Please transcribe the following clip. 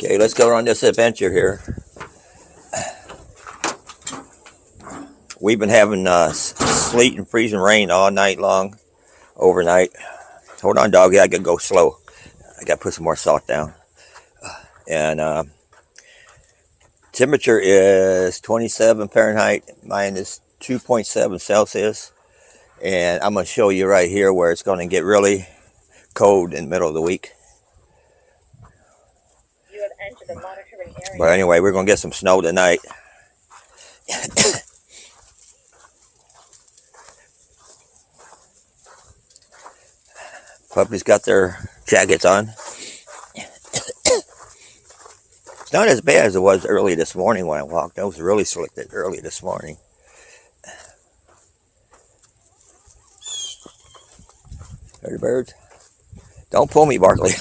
Okay, let's go on this adventure here. We've been having sleet and freezing rain all night long, overnight. Hold on, doggy, I gotta go slow. I gotta put some more salt down. And temperature is 27 Fahrenheit, minus 2.7 Celsius. And I'm gonna show you right here where it's gonna get really cold in the middle of the week. You have entered the monitoring area. But anyway, we're gonna get some snow tonight. Puppies got their jackets on. It's not as bad as it was early this morning when I walked. It was really slick early this morning. There the birds. Don't pull me, Barkley.